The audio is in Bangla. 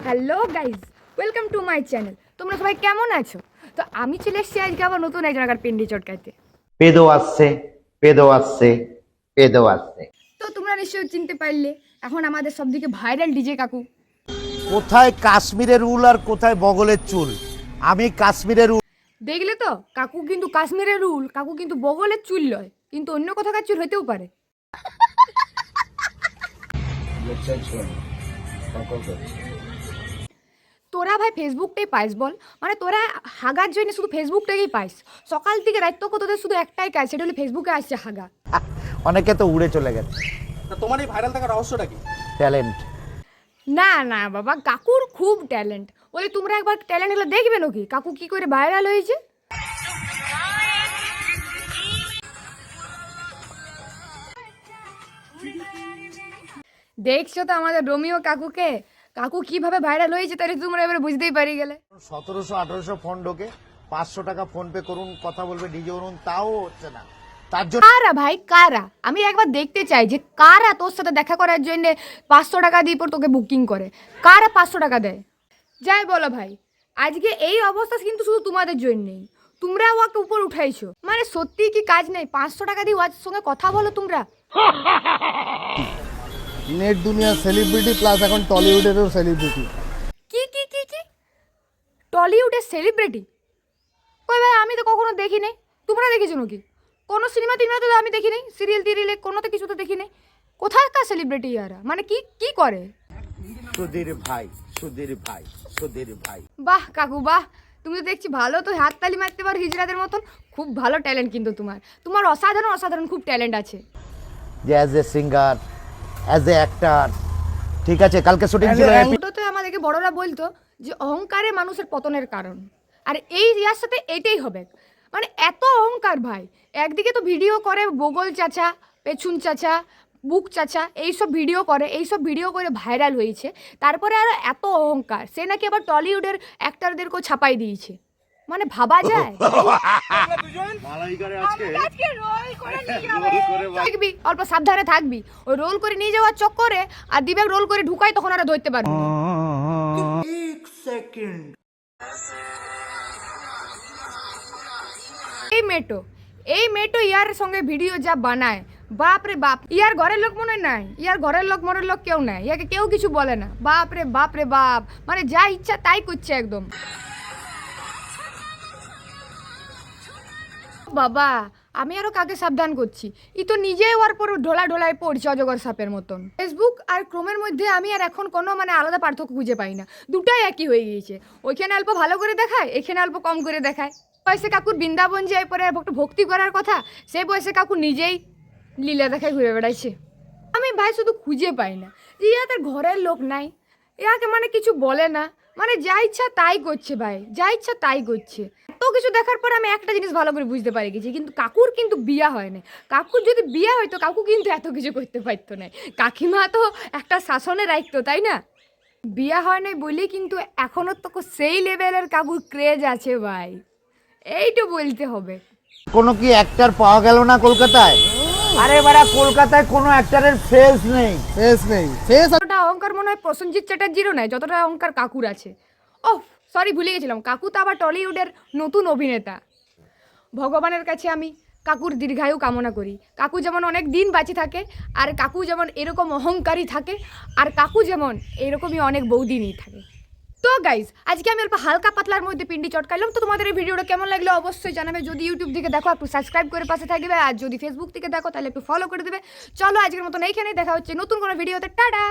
Hello guys, welcome to my channel. তোমরা সবাই কেমন আছো? তো আমি চলে এসেছি আজকে আবার নতুন একজনের পিন্ডি চটকাইতে। পেদো আসছে, পেদো আসছে, পেদো আসছে। তো তোমরা নিশ্চয়ই চিনতে পারলে, এখন আমাদের সবদিকে ভাইরাল ডিজে কাকু। কোথায় কাশ্মীরের উল আর কোথায় বগলের চুল? আমি কাশ্মীরের উল। দেখলে তো, কাকু কিন্তু কাশ্মীরের রুল, কাকু কিন্তু বগলের চুল লয়, কিন্তু অন্য কোথাকার চুল হইতেও পারে। তোরা ভাই ফেসবুকটাই পাইস বল, মানে তোরা হাগার জন্য শুধু ফেসবুকটাকেই পাইস। সকাল থেকে রাত তক তোদের শুধু একটাই কাজ, সেটা হলো ফেসবুকে আসছে হাগা। অনেকে তো উড়ে চলে গেছে। তা তোমার এই ভাইরাল থাকার রহস্যটা কি? ট্যালেন্ট। না না বাবা, কাকুর খুব ট্যালেন্ট। বলে তোমরা একবার ট্যালেন্ট হলে দেখবে নাকি কাকু কি করে ভাইরাল হয়েছে। দেখছো তো আমাদের রোমিও কাকুকে, কাকু কিভাবে ভাইরাল হয়েছে, তাহলে তোমরা এবারে বুঝতেই পারি গেলে। 1700-1800 ফোন ঢোকে, 500 টাকা ফোন পে করুন, কথা বলবে, ডিজে করুন, তাও হচ্ছে না। তার জন্য কারা ভাই কারা? আমি একবার দেখতে চাই যে কারা তোর সাথে দেখা করার জন্য 500 টাকা দিয়ে পর তোকে বুকিং করে। কারা 500 টাকা দেয়? যাই বলো ভাই, আজকে এই অবস্থা কিন্তু শুধু তোমাদের জন্যই। তোমরা ওকে উপর উঠাইছো, মানে সত্যি কি কাজ নেই? 500 টাকা দিয়ে ওর সঙ্গে কথা বলো তোমরা। নেট দুনিয়া সেলিব্রিটি প্লাস এখন টলিউডেরও সেলিব্রিটি। কি কি কি কি টলিউডের সেলিব্রিটি? কই ভাই, আমি তো কখনো দেখি নাই। তোমরা দেখেছো নাকি? কোনো সিনেমা টিনেমা তো আমি দেখি নাই, সিরিয়াল টিরিয়ালে কোনোতে কিছু তো দেখি নাই। কোথাকার সেলিব্রিটি ইয়ারা, মানে কি কি করে? সুধীর ভাই, সুধীর ভাই, সুধীর ভাই। বাহ কাকু বাহ, তুমি তো দেখছি ভালো, তো হাততালি মারতে পারো হিজড়াদের মতন। খুব ভালো ট্যালেন্ট কিন্তু তোমার, তোমার অসাধারণ অসাধারণ খুব ট্যালেন্ট আছে। যে as a singer, as a actor, ঠিক আছে। কালকে শুটিং ছিল। ছোটতে আমাদেরকে বড়রা বলতো যে অহংকারে মানুষের পতনের কারণ, আর এই ইয়ার সাথে এটাই হবে। মানে এত অহংকার ভাই, একদিকে তো ভিডিও করে বগল চাচা, পেছুন চাচা, বুক চাচা, এইসব ভিডিও করে, এইসব ভিডিও করে ভাইরাল হয়েছে। তারপরে আরও এত অহংকার, সে নাকি আবার টলিউডের অ্যাক্টারদেরকেও ছাপাই দিয়েছে। মানে ভাবা যায়? দেখবি, অল্প সাবধানে থাকবি। ওই রোল করে নিয়ে যাওয়ার চক্করে আর দিবেক রোল করে ঢুকাই, তখন আর ধরতে পারবি না। এই মেটো ইয়ার সঙ্গে ভিডিও যা বানায়, বাপ রে বাপ, ইয়ার ঘরের লোক মনে নাই, ইয়ার ঘরের লোক মনের লোক কেউ নাই, ইয়াকে কেউ কিছু বলে না। বাপ রে বাপ রে বাপ, মানে যা ইচ্ছা তাই করছে একদম। বাবা, আমি আরো কাকে সাবধান করছি, ই তো নিজেই ওর পর ঢোলায় পড়ছে অজগর সাপের মতন। ফেসবুক আর ক্রোমের মধ্যে আমি আর এখন কোনো মানে আলাদা পার্থক্য খুঁজে পাই না, দুটাই একই হয়ে গিয়েছে। ওইখানে অল্প ভালো করে দেখায়, এখানে অল্প কম করে দেখায়। বয়সে কাকুর বৃন্দাবন যায় পরে একটু ভক্তি করার কথা, সেই বয়সে কাকু নিজেই লীলা দেখায় ঘুরে বেড়াইছে। আমি ভাই শুধু খুঁজে পাই না যে ইয়াদের ঘরের লোক নাই, ইয়াকে মানে কিছু বলে না, মানে যা ইচ্ছা তাই করছে ভাই, যা ইচ্ছা তাই করছে। এত কিছু দেখার পর আমি একটা জিনিস ভালো করে বুঝতে পারি গেছি, কিন্তু কাকুর কিন্তু বিয়া হয় না। কাকুর যদি বিয়া হয়তো কাকু কিন্তু এত কিছু করতে পারতো না। কাকিমা তো একটা শাসনে রাখতো, তাই না? বিয়া হয় নাই বলেই কিন্তু এখনো তো সেই লেভেলের কাকুর ক্রেজ আছে ভাই, এইটু বলতে হবে। কোনো কি অ্যাক্টার পাওয়া গেল না কলকাতায়? আরে বাড়া, কলকাতায় কোনো অ্যাক্টারের ফেস নেই। ফেস নেই, ফেস যতটা অহংকার মনে হয় প্রসেনজিৎ চ্যাটার্জিরও নাই, যতটা অহংকার কাকুর আছে। ও সরি, ভুলে গেছিলাম, কাকু তো আবার টলিউডের নতুন অভিনেতা। ভগবানের কাছে আমি কাকুর দীর্ঘায়ু কামনা করি, কাকু যেমন অনেক দিন বাঁচে থাকে, আর কাকু যেমন এরকম অহংকারী থাকে, আর কাকু যেমন এরকমই অনেক বহুদিনই থাকে। তো গাইজ, আজকে আমি অল্প হালকা পাতলার মধ্যে পিন্ডি চটকাইলাম। তো তোমাদের এই ভিডিওটা কেমন লাগলো অবশ্যই জানাবে। যদি ইউটিউব থেকে দেখো একটু সাবস্ক্রাইব করে পাশে থাকবে, আর যদি ফেসবুক থেকে দেখো তাহলে একটু ফলো করে দেবে। চলো আজকের মতন এইখানেই, দেখা হচ্ছে নতুন কোনো ভিডিওতে। টাটা।